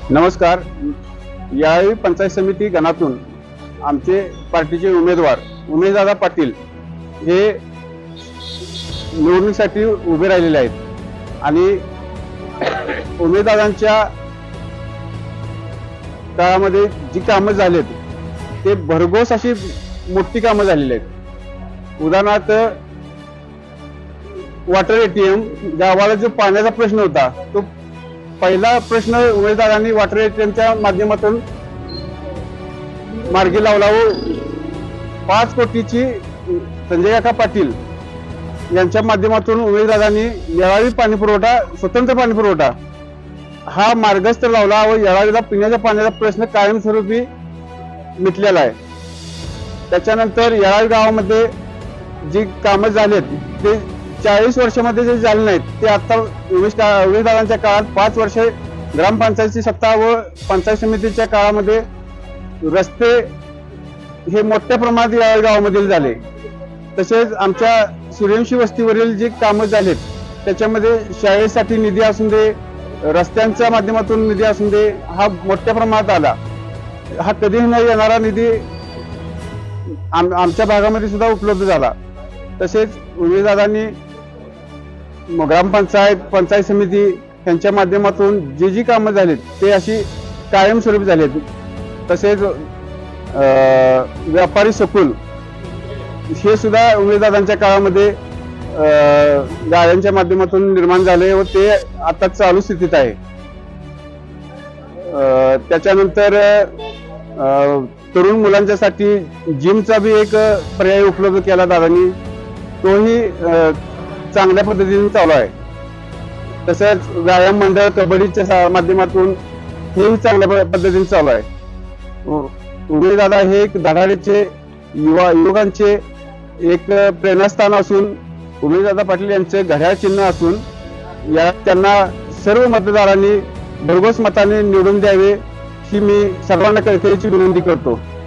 नमस्कार. यावेळी पंचायत समिती गणातून आमचे पार्टीचे उमेदवार उमेशदादा पाटील हे निवडणुकीसाठी उभे राहिलेले आहेत आणि उमेशदादांच्या काळामध्ये जी कामं झालीत ते भरघोस अशी मोठी कामं झालेली आहेत. उदाहरणार्थ वॉटर एटीएम, गावाला जो पाण्याचा प्रश्न होता तो पहिला प्रश्न उमेशदादांनी वॉटर एटीएमच्या माध्यमातून मार्गी लावला व 5 कोटीची संजय काका पाटील यांच्या माध्यमातून उमेशदादांनी येळावी पाणी पुरवठा, स्वतंत्र पाणी पुरवठा हा मार्गस्थ लावला व येळावीला पिण्याच्या पाण्याचा प्रश्न कायमस्वरूपी मिटलेला आहे. त्याच्यानंतर येळावी गावामध्ये जी कामं झालीत ते 40 वर्षामध्ये जे झाले नाहीत ते आता उमेशदादांच्या काळात 5 वर्षे ग्रामपंचायतीची सत्ता व पंचायत समितीच्या काळामध्ये रस्ते हे मोठ्या प्रमाणात या गावामध्ये झाले. तसेच आमच्या सूर्यवंशी वस्तीवरील जी कामं झालीत त्याच्यामध्ये शाळेसाठी निधी असून दे, रस्त्यांच्या माध्यमातून निधी असून दे, हा मोठ्या प्रमाणात आला. हा कधीही न येणारा निधी आमच्या भागामध्ये सुद्धा उपलब्ध झाला. तसेच उमेशदादांनी ग्रामपंचायत, पंचायत समिती यांच्या माध्यमातून जी कामं झालीत ते अशी कायमस्वरूपी झालीत. तसेच व्यापारी सकूल हे सुद्धा उमेशदादांच्या काळामध्ये गाड्यांच्या माध्यमातून निर्माण झाले व ते आता चालू स्थितीत आहे. त्याच्यानंतर तरुण मुलांच्यासाठी जिमचा बी एक पर्याय उपलब्ध केला दादांनी, तोही चांगल्या पद्धतीने चालू आहे. तसेच व्यायाम मंडळ, कबड्डीच्या माध्यमातून हेही चांगल्या पद्धतीने चालू आहे. उमेशदादा हे एक धडाडीचे युवकांचे एक प्रेरणास्थान असून उमेशदादा पाटील यांचे घड्याळ चिन्ह असून त्यांना सर्व मतदारांनी भरघोस मताने निवडून द्यावे ही मी सर्वांना कळकळीची विनंती करतो.